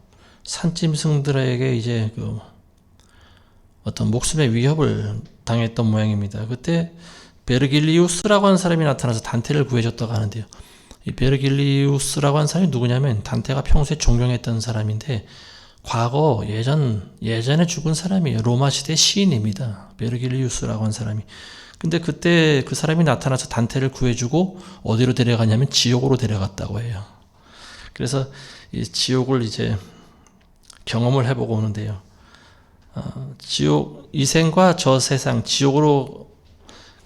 산짐승들에게 이제 그 어떤 목숨의 위협을 당했던 모양입니다. 그때 베르길리우스라고 하는 사람이 나타나서 단테를 구해줬다고 하는데요, 이 베르길리우스라고 하는 사람이 누구냐면 단테가 평소에 존경했던 사람인데, 과거 예전에 죽은 사람이에요. 로마 시대 시인입니다. 베르길리우스라고 하는 사람이. 근데 그때 그 사람이 나타나서 단테를 구해주고 어디로 데려가냐면 지옥으로 데려갔다고 해요. 그래서 이 지옥을 이제 경험을 해보고 오는데요, 지옥, 이 생과 저 세상, 지옥으로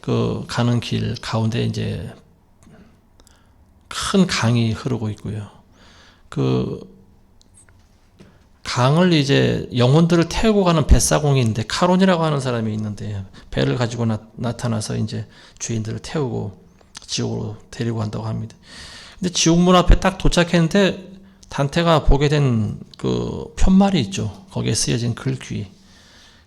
그 가는 길 가운데 이제 큰 강이 흐르고 있고요. 그 강을 이제 영혼들을 태우고 가는 뱃사공이 있는데 카론이라고 하는 사람이 있는데 배를 가지고 나타나서 이제 죄인들을 태우고 지옥으로 데리고 간다고 합니다. 근데 지옥문 앞에 딱 도착했는데 단테가 보게 된 그 편말이 있죠. 거기에 쓰여진 글귀.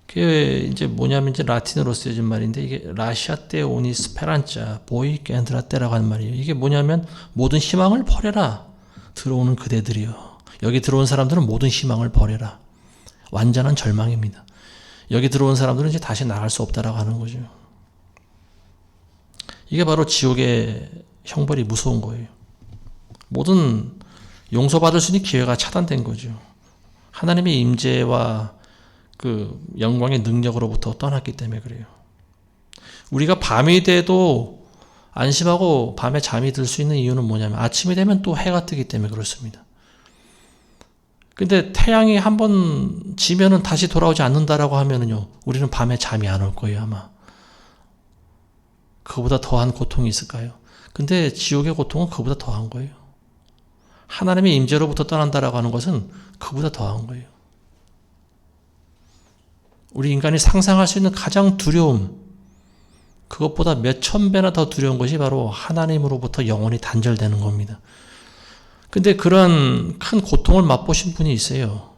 그게 이제 뭐냐면 이제 라틴어로 쓰여진 말인데 이게 라시아테 오니 스페란자 보이 겐드라테라고 하는 말이에요. 이게 뭐냐면 모든 희망을 버려라. 들어오는 그대들이요. 여기 들어온 사람들은 모든 희망을 버려라. 완전한 절망입니다. 여기 들어온 사람들은 이제 다시 나갈 수 없다라고 하는 거죠. 이게 바로 지옥의 형벌이 무서운 거예요. 모든 용서받을 수 있는 기회가 차단된 거죠. 하나님의 임재와 그 영광의 능력으로부터 떠났기 때문에 그래요. 우리가 밤이 돼도 안심하고 밤에 잠이 들 수 있는 이유는 뭐냐면 아침이 되면 또 해가 뜨기 때문에 그렇습니다. 근데 태양이 한번 지면은 다시 돌아오지 않는다라고 하면은요, 우리는 밤에 잠이 안 올 거예요, 아마. 그보다 더한 고통이 있을까요? 근데 지옥의 고통은 그보다 더한 거예요. 하나님의 임재로부터 떠난다라고 하는 것은 그보다 더한 거예요. 우리 인간이 상상할 수 있는 가장 두려움, 그것보다 몇 천 배나 더 두려운 것이 바로 하나님으로부터 영원히 단절되는 겁니다. 근데 그런 큰 고통을 맛보신 분이 있어요.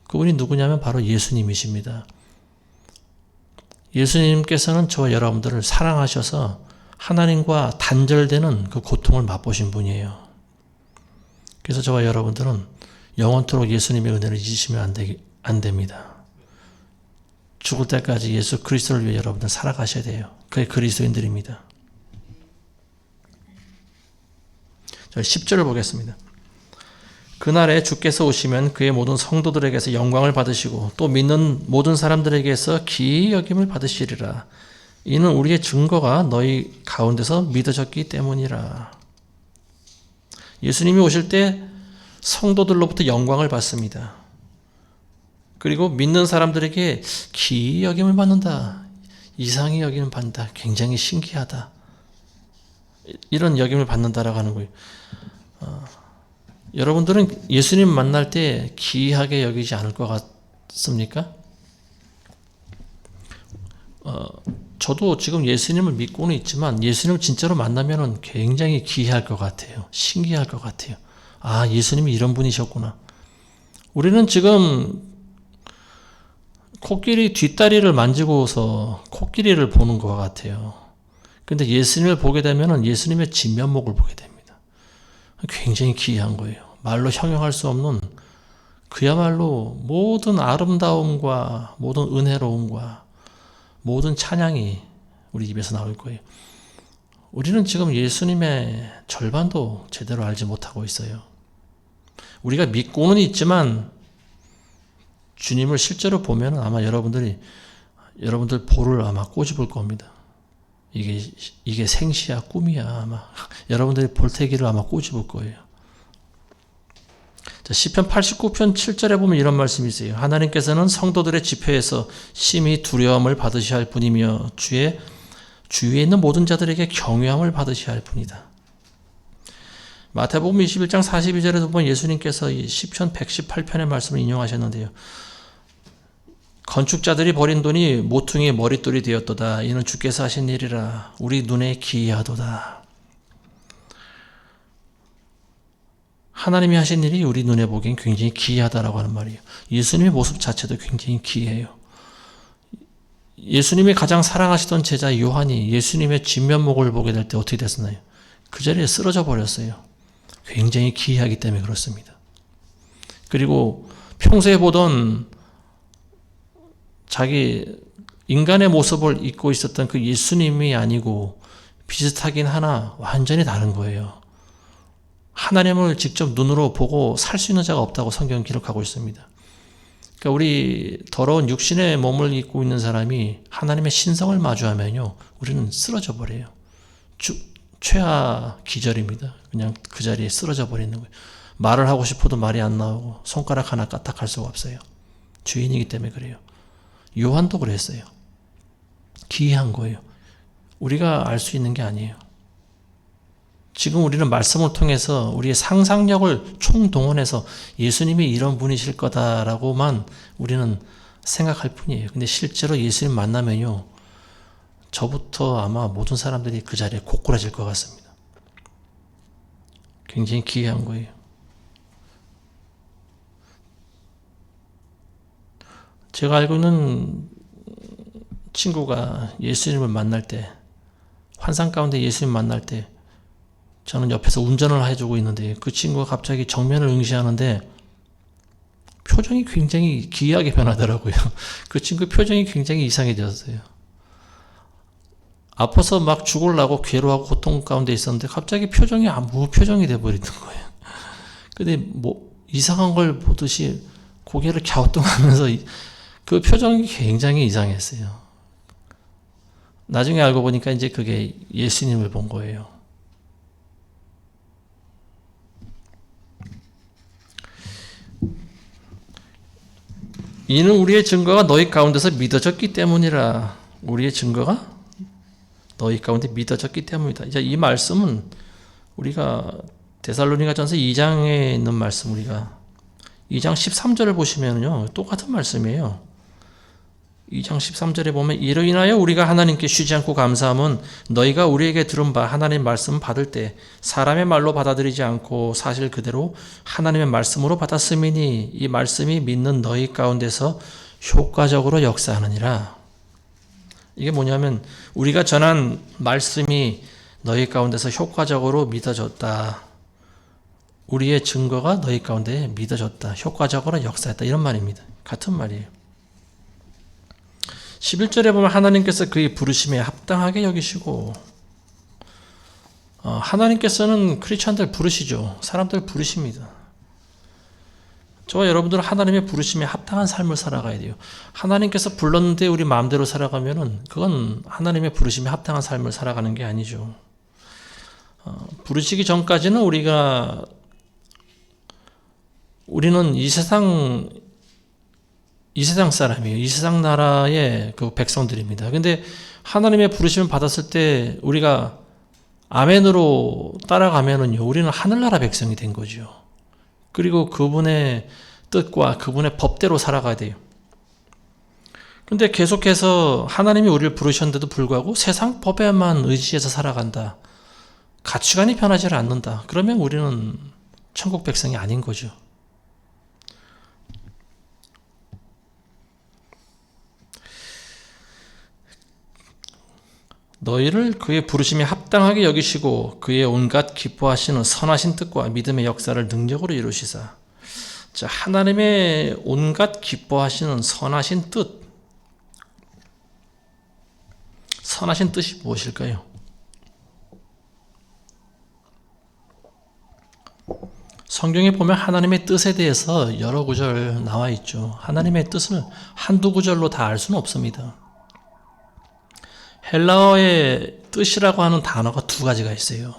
그분이 누구냐면 바로 예수님이십니다. 예수님께서는 저와 여러분들을 사랑하셔서 하나님과 단절되는 그 고통을 맛보신 분이에요. 그래서 저와 여러분들은 영원토록 예수님의 은혜를 잊으시면 안 됩니다. 죽을 때까지 예수 그리스도를 위해 여러분들 살아가셔야 돼요. 그게 그리스도인들입니다. 자, 10절을 보겠습니다. 그날에 주께서 오시면 그의 모든 성도들에게서 영광을 받으시고 또 믿는 모든 사람들에게서 기이 여김을 받으시리라. 이는 우리의 증거가 너희 가운데서 믿어졌기 때문이라. 예수님이 오실 때 성도들로부터 영광을 받습니다. 그리고 믿는 사람들에게 기이 여김을 받는다. 이상히 여김을 받는다. 굉장히 신기하다. 이런 여김을 받는다라고 하는 거예요. 여러분들은 예수님 만날 때 기이하게 여기지 않을 것 같습니까? 저도 지금 예수님을 믿고는 있지만 예수님을 진짜로 만나면 굉장히 기이할 것 같아요. 신기할 것 같아요. 아, 예수님이 이런 분이셨구나. 우리는 지금 코끼리 뒷다리를 만지고서 코끼리를 보는 것 같아요. 근데 예수님을 보게 되면 예수님의 진면목을 보게 됩니다. 굉장히 기이한 거예요. 말로 형용할 수 없는 그야말로 모든 아름다움과 모든 은혜로움과 모든 찬양이 우리 입에서 나올 거예요. 우리는 지금 예수님의 절반도 제대로 알지 못하고 있어요. 우리가 믿고는 있지만 주님을 실제로 보면 아마 여러분들 볼을 아마 꼬집을 겁니다. 이게 생시야 꿈이야 아마 여러분들이 볼테기를 아마 꼬집을 거예요. 자, 시편 89편 7절에 보면 이런 말씀이 있어요. 하나님께서는 성도들의 집회에서 심히 두려움을 받으셔야 할 뿐이며 주위에 있는 모든 자들에게 경외함을 받으셔야 할 뿐이다. 마태복음 21장 42절에도 보면 예수님께서 이 시편 118편의 말씀을 인용하셨는데요. 건축자들이 버린 돈이 모퉁이의 머릿돌이 되었도다. 이는 주께서 하신 일이라 우리 눈에 기이하도다. 하나님이 하신 일이 우리 눈에 보기엔 굉장히 기이하다라고 하는 말이에요. 예수님의 모습 자체도 굉장히 기이해요. 예수님이 가장 사랑하시던 제자 요한이 예수님의 진면목을 보게 될 때 어떻게 됐었나요? 그 자리에 쓰러져 버렸어요. 굉장히 기이하기 때문에 그렇습니다. 그리고 평소에 보던 자기 인간의 모습을 입고 있었던 그 예수님이 아니고 비슷하긴 하나 완전히 다른 거예요. 하나님을 직접 눈으로 보고 살 수 있는 자가 없다고 성경은 기록하고 있습니다. 그러니까 우리 더러운 육신의 몸을 입고 있는 사람이 하나님의 신성을 마주하면요, 우리는 쓰러져 버려요. 최하 기절입니다. 그냥 그 자리에 쓰러져 버리는 거예요. 말을 하고 싶어도 말이 안 나오고 손가락 하나 까딱할 수가 없어요. 죄인이기 때문에 그래요. 요한도 그랬어요. 기이한 거예요. 우리가 알 수 있는 게 아니에요. 지금 우리는 말씀을 통해서 우리의 상상력을 총동원해서 예수님이 이런 분이실 거다라고만 우리는 생각할 뿐이에요. 근데 실제로 예수님 만나면요, 저부터 아마 모든 사람들이 그 자리에 고꾸라질 것 같습니다. 굉장히 기이한 거예요. 제가 알고 있는 친구가 예수님을 만날 때, 환상 가운데 예수님 만날 때 저는 옆에서 운전을 해주고 있는데 그 친구가 갑자기 정면을 응시하는데 표정이 굉장히 기이하게 변하더라고요. 그 친구 표정이 굉장히 이상해졌어요. 아파서 막 죽으려고 괴로워하고 고통 가운데 있었는데 갑자기 표정이 무표정이 돼버리는 거예요. 근데 뭐 이상한 걸 보듯이 고개를 갸우뚱하면서 그 표정이 굉장히 이상했어요. 나중에 알고 보니까 이제 그게 예수님을 본 거예요. 이는 우리의 증거가 너희 가운데서 믿어졌기 때문이라. 우리의 증거가 너희 가운데 믿어졌기 때문이다. 이제 이 말씀은 우리가 데살로니가전서 2장에 있는 말씀, 우리가 2장 13절을 보시면요, 똑같은 말씀이에요. 2장 13절에 보면 이로 인하여 우리가 하나님께 쉬지 않고 감사함은 너희가 우리에게 들은 바 하나님의 말씀 받을 때 사람의 말로 받아들이지 않고 사실 그대로 하나님의 말씀으로 받았음이니 이 말씀이 믿는 너희 가운데서 효과적으로 역사하느니라. 이게 뭐냐면 우리가 전한 말씀이 너희 가운데서 효과적으로 믿어졌다. 우리의 증거가 너희 가운데 믿어졌다. 효과적으로 역사했다. 이런 말입니다. 같은 말이에요. 11절에 보면 하나님께서 그의 부르심에 합당하게 여기시고, 하나님께서는 크리스천들 부르시죠. 사람들 부르십니다. 저와 여러분들은 하나님의 부르심에 합당한 삶을 살아가야 돼요. 하나님께서 불렀는데 우리 마음대로 살아가면은 그건 하나님의 부르심에 합당한 삶을 살아가는 게 아니죠. 부르시기 전까지는 우리는 이 세상 사람이에요. 이 세상 나라의 그 백성들입니다. 근데 하나님의 부르심을 받았을 때 우리가 아멘으로 따라가면은요, 우리는 하늘나라 백성이 된 거죠. 그리고 그분의 뜻과 그분의 법대로 살아가야 돼요. 근데 계속해서 하나님이 우리를 부르셨는데도 불구하고 세상 법에만 의지해서 살아간다. 가치관이 변하지 않는다. 그러면 우리는 천국 백성이 아닌 거죠. 너희를 그의 부르심에 합당하게 여기시고 그의 온갖 기뻐하시는 선하신 뜻과 믿음의 역사를 능력으로 이루시사. 자, 하나님의 온갖 기뻐하시는 선하신 뜻. 선하신 뜻이 무엇일까요? 성경에 보면 하나님의 뜻에 대해서 여러 구절 나와 있죠. 하나님의 뜻을 한두 구절로 다 알 수는 없습니다. 헬라어의 뜻이라고 하는 단어가 두 가지가 있어요.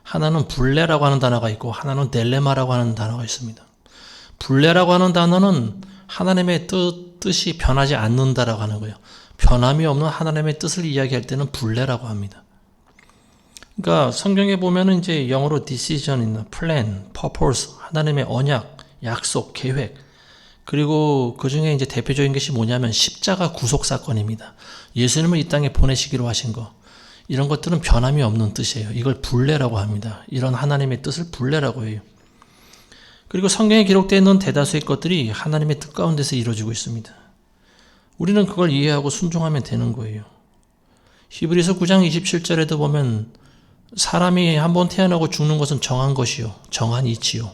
하나는 불레라고 하는 단어가 있고 하나는 델레마라고 하는 단어가 있습니다. 불레라고 하는 단어는 하나님의 뜻이 변하지 않는다라고 하는 거예요. 변함이 없는 하나님의 뜻을 이야기할 때는 불레라고 합니다. 그러니까 성경에 보면은 이제 영어로 decision이나 plan, purpose, 하나님의 언약, 약속, 계획, 그리고 그 중에 이제 대표적인 것이 뭐냐면 십자가 구속 사건입니다. 예수님을 이 땅에 보내시기로 하신 거. 이런 것들은 변함이 없는 뜻이에요. 이걸 불례라고 합니다. 이런 하나님의 뜻을 불례라고 해요. 그리고 성경에 기록되어 있는 대다수의 것들이 하나님의 뜻 가운데서 이루어지고 있습니다. 우리는 그걸 이해하고 순종하면 되는 거예요. 히브리서 9장 27절에도 보면 사람이 한번 태어나고 죽는 것은 정한 것이요, 정한 이치요.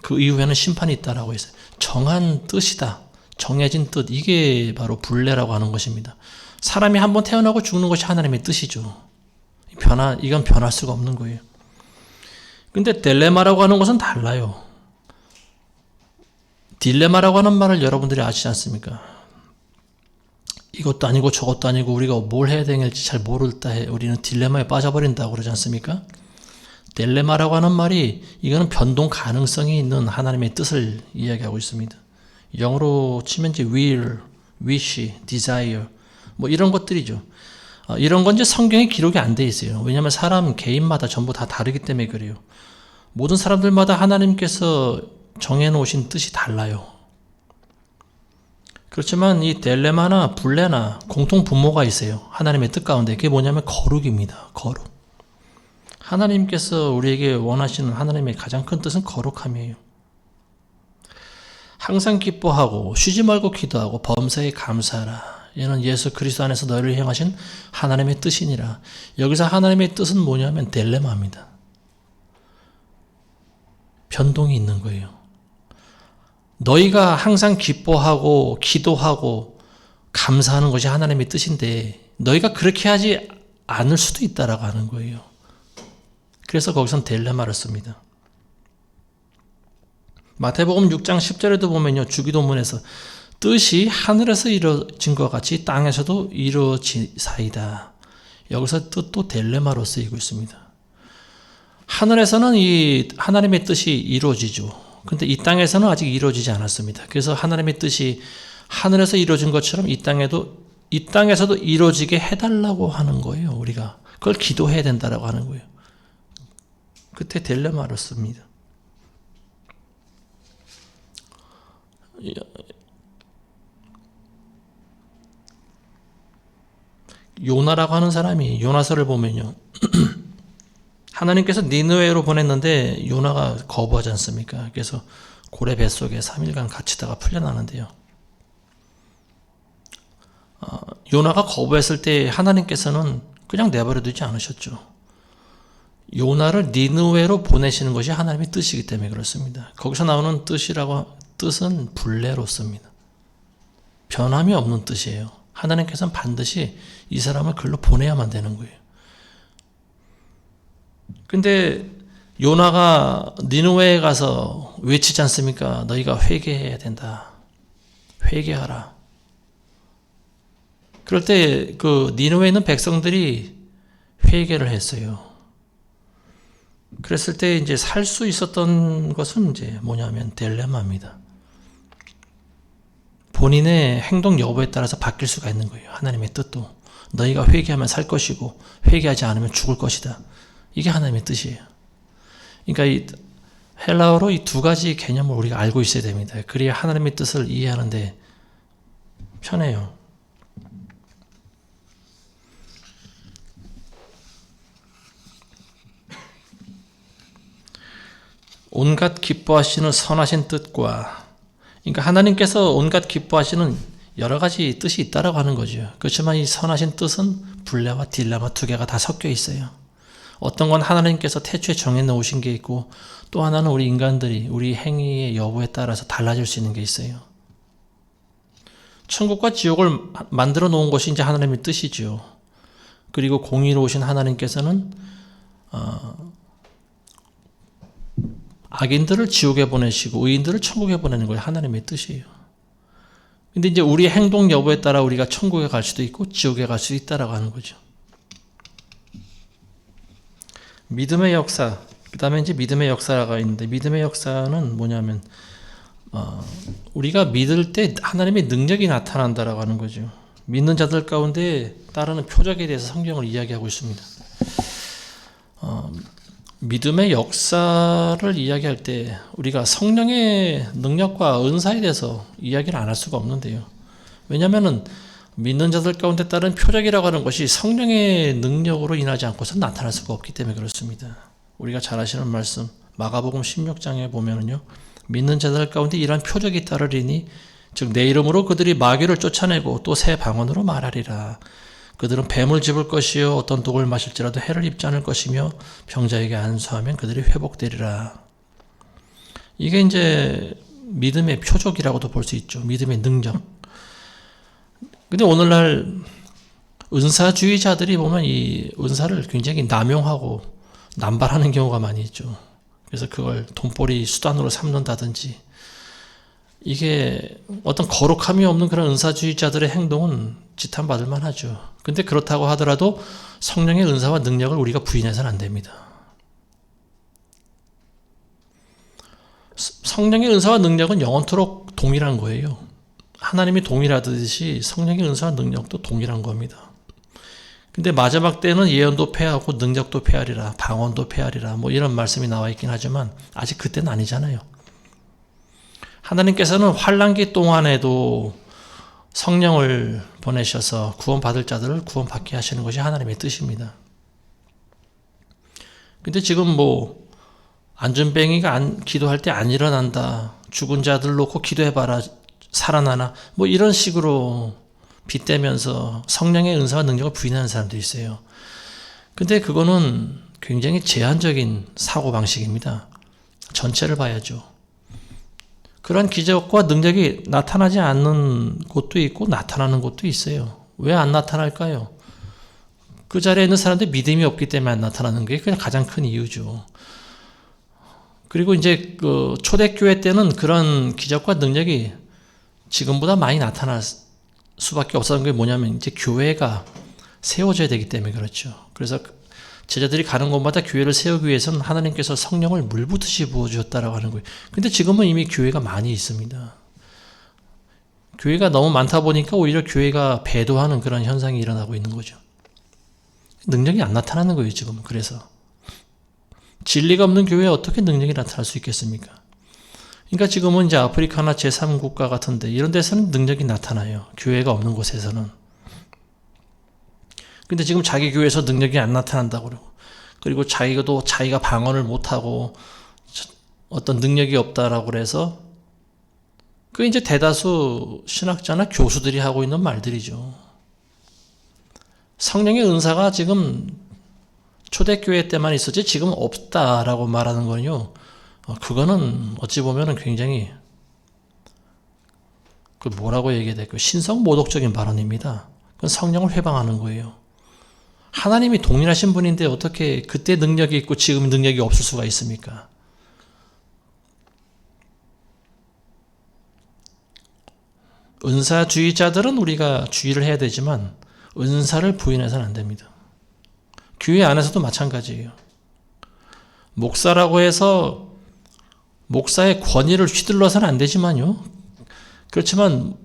그 이후에는 심판이 있다라고 했어요. 정한 뜻이다. 정해진 뜻. 이게 바로 불례라고 하는 것입니다. 사람이 한번 태어나고 죽는 것이 하나님의 뜻이죠. 이건 변할 수가 없는 거예요. 근데 딜레마라고 하는 것은 달라요. 딜레마라고 하는 말을 여러분들이 아시지 않습니까? 이것도 아니고 저것도 아니고 우리가 뭘 해야 되는지 잘 모를 때 우리는 딜레마에 빠져버린다고 그러지 않습니까? 딜레마라고 하는 말이 이거는 변동 가능성이 있는 하나님의 뜻을 이야기하고 있습니다. 영어로 치면 이제 will, wish, desire 뭐 이런 것들이죠. 이런 건 이제 성경에 기록이 안 돼 있어요. 왜냐하면 사람 개인마다 전부 다 다르기 때문에 그래요. 모든 사람들마다 하나님께서 정해놓으신 뜻이 달라요. 그렇지만 이 딜레마나 분레나 공통 분모가 있어요. 하나님의 뜻 가운데. 그게 뭐냐면 거룩입니다. 거룩. 하나님께서 우리에게 원하시는 하나님의 가장 큰 뜻은 거룩함이에요. 항상 기뻐하고 쉬지 말고 기도하고 범사에 감사하라. 이는 예수 그리스도 안에서 너희를 향하신 하나님의 뜻이니라. 여기서 하나님의 뜻은 뭐냐면 딜레마입니다. 변동이 있는 거예요. 너희가 항상 기뻐하고 기도하고 감사하는 것이 하나님의 뜻인데 너희가 그렇게 하지 않을 수도 있다라고 하는 거예요. 그래서 거기선 딜레마를 씁니다. 마태복음 6장 10절에도 보면요. 주기도문에서 뜻이 하늘에서 이루어진 것 같이 땅에서도 이루어지사이다. 여기서 뜻도 딜레마로 쓰이고 있습니다. 하늘에서는 이 하나님의 뜻이 이루어지죠. 근데 이 땅에서는 아직 이루어지지 않았습니다. 그래서 하나님의 뜻이 하늘에서 이루어진 것처럼 이 땅에서도 이루어지게 해달라고 하는 거예요. 우리가 그걸 기도해야 된다라고 하는 거예요. 그때 딜레마를 씁니다. 요나라고 하는 사람이 요나서를 보면요. 하나님께서 니느웨로 보냈는데 요나가 거부하지 않습니까? 그래서 고래 뱃속에 3일간 갇히다가 풀려나는데요. 요나가 거부했을 때 하나님께서는 그냥 내버려 두지 않으셨죠. 요나를 니느웨로 보내시는 것이 하나님의 뜻이기 때문에 그렇습니다. 거기서 나오는 뜻은 불레로 씁니다. 변함이 없는 뜻이에요. 하나님께서는 반드시 이 사람을 글로 보내야만 되는 거예요. 근데 요나가 니느웨에 가서 외치지 않습니까? 너희가 회개해야 된다. 회개하라. 그럴 때 그 니느웨에 있는 백성들이 회개를 했어요. 그랬을 때 이제 살 수 있었던 것은 이제 뭐냐면 딜레마입니다. 본인의 행동 여부에 따라서 바뀔 수가 있는 거예요. 하나님의 뜻도. 너희가 회개하면 살 것이고 회개하지 않으면 죽을 것이다. 이게 하나님의 뜻이에요. 그러니까 이 헬라어로 이 두 가지 개념을 우리가 알고 있어야 됩니다. 그래야 하나님의 뜻을 이해하는데 편해요. 온갖 기뻐하시는 선하신 뜻과, 그러니까 하나님께서 온갖 기뻐하시는 여러 가지 뜻이 있다라고 하는 거죠. 그렇지만 이 선하신 뜻은 불레와 딜레마 두 개가 다 섞여 있어요. 어떤 건 하나님께서 태초에 정해놓으신 게 있고 또 하나는 우리 인간들이 우리 행위의 여부에 따라서 달라질 수 있는 게 있어요. 천국과 지옥을 만들어 놓은 것이 이제 하나님의 뜻이죠. 그리고 공의로우신 하나님께서는 악인들을 지옥에 보내시고 의인들을 천국에 보내는 걸 하나님의 뜻이에요. 근데 이제 우리의 행동 여부에 따라 우리가 천국에 갈 수도 있고 지옥에 갈 수도 있다라고 하는 거죠. 믿음의 역사, 그 다음에 이제 믿음의 역사가 있는데, 믿음의 역사는 뭐냐면 우리가 믿을 때 하나님의 능력이 나타난다라고 하는 거죠. 믿는 자들 가운데 따르는 표적에 대해서 성경을 이야기하고 있습니다. 믿음의 역사를 이야기할 때 우리가 성령의 능력과 은사에 대해서 이야기를 안 할 수가 없는데요. 왜냐하면 믿는 자들 가운데 따른 표적이라고 하는 것이 성령의 능력으로 인하지 않고서 나타날 수가 없기 때문에 그렇습니다. 우리가 잘 아시는 말씀 마가복음 16장에 보면은요, 믿는 자들 가운데 이러한 표적이 따르리니 즉 내 이름으로 그들이 마귀를 쫓아내고 또 새 방언으로 말하리라. 그들은 뱀을 집을 것이요 어떤 독을 마실지라도 해를 입지 않을 것이며 병자에게 안수하면 그들이 회복되리라. 이게 이제 믿음의 표적이라고도 볼 수 있죠. 믿음의 능력. 근데 오늘날 은사주의자들이 보면 이 은사를 굉장히 남용하고 남발하는 경우가 많이 있죠. 그래서 그걸 돈벌이 수단으로 삼는다든지, 이게 어떤 거룩함이 없는 그런 은사주의자들의 행동은 지탄받을 만하죠. 근데 그렇다고 하더라도 성령의 은사와 능력을 우리가 부인해서는 안 됩니다. 성령의 은사와 능력은 영원토록 동일한 거예요. 하나님이 동일하듯이 성령의 은사와 능력도 동일한 겁니다. 근데 마지막 때는 예언도 폐하고 능력도 폐하리라, 방언도 폐하리라, 뭐 이런 말씀이 나와 있긴 하지만 아직 그때는 아니잖아요. 하나님께서는 환난기 동안에도 성령을 보내셔서 구원받을 자들을 구원받게 하시는 것이 하나님의 뜻입니다. 근데 지금 뭐 안전뱅이가 기도할 때 안 일어난다, 죽은 자들 놓고 기도해봐라 살아나나, 뭐 이런 식으로 빗대면서 성령의 은사와 능력을 부인하는 사람들이 있어요. 근데 그거는 굉장히 제한적인 사고방식입니다. 전체를 봐야죠. 그런 기적과 능력이 나타나지 않는 곳도 있고 나타나는 곳도 있어요. 왜 안 나타날까요? 그 자리에 있는 사람들이 믿음이 없기 때문에 안 나타나는 게 그냥 가장 큰 이유죠. 그리고 이제 그 초대교회 때는 그런 기적과 능력이 지금보다 많이 나타날 수밖에 없었던 게 뭐냐면 이제 교회가 세워져야 되기 때문에 그렇죠. 그래서 제자들이 가는 곳마다 교회를 세우기 위해서는 하나님께서 성령을 물붓듯이 부어주셨다라고 하는 거예요. 근데 지금은 이미 교회가 많이 있습니다. 교회가 너무 많다 보니까 오히려 교회가 배도하는 그런 현상이 일어나고 있는 거죠. 능력이 안 나타나는 거예요, 지금. 그래서 진리가 없는 교회에 어떻게 능력이 나타날 수 있겠습니까? 그러니까 지금은 이제 아프리카나 제3국가 같은데 이런 데서는 능력이 나타나요. 교회가 없는 곳에서는. 근데 지금 자기 교회에서 능력이 안 나타난다고 그러고, 그리고 자기가 방언을 못하고 어떤 능력이 없다라고 그래서 그 이제 대다수 신학자나 교수들이 하고 있는 말들이죠. 성령의 은사가 지금 초대교회 때만 있었지 지금 없다라고 말하는 거는요. 그거는 어찌 보면은 굉장히 그 뭐라고 얘기해야 될까요? 신성모독적인 발언입니다. 그건 성령을 회방하는 거예요. 하나님이 동일하신 분인데 어떻게 그때 능력이 있고 지금 능력이 없을 수가 있습니까? 은사주의자들은 우리가 주의를 해야 되지만 은사를 부인해서는 안 됩니다. 교회 안에서도 마찬가지예요. 목사라고 해서 목사의 권위를 휘둘러서는 안 되지만요. 그렇지만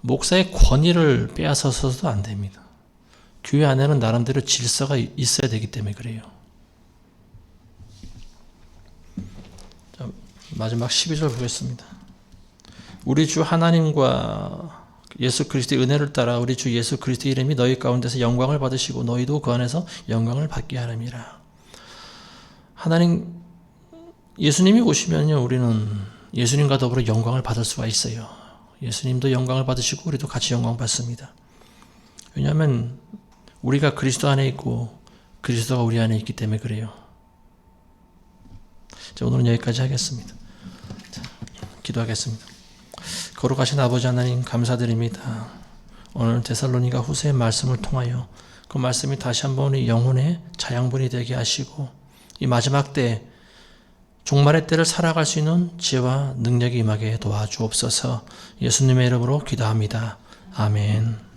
목사의 권위를 빼앗아서도 안 됩니다. 교회 안에는 나름대로 질서가 있어야 되기 때문에 그래요. 자, 마지막 12절 보겠습니다. 우리 주 하나님과 예수 그리스도의 은혜를 따라 우리 주 예수 그리스도의 이름이 너희 가운데서 영광을 받으시고 너희도 그 안에서 영광을 받게 하람이라. 하나님, 예수님이 오시면요, 우리는 예수님과 더불어 영광을 받을 수가 있어요. 예수님도 영광을 받으시고 우리도 같이 영광 받습니다. 왜냐하면 우리가 그리스도 안에 있고 그리스도가 우리 안에 있기 때문에 그래요. 자, 오늘은 여기까지 하겠습니다. 자, 기도하겠습니다. 거룩하신 아버지 하나님 감사드립니다. 오늘 데살로니가 후서의 말씀을 통하여 그 말씀이 다시 한번 이 영혼의 자양분이 되게 하시고 이 마지막 때 종말의 때를 살아갈 수 있는 지혜와 능력이 임하게 도와주옵소서. 예수님의 이름으로 기도합니다. 아멘.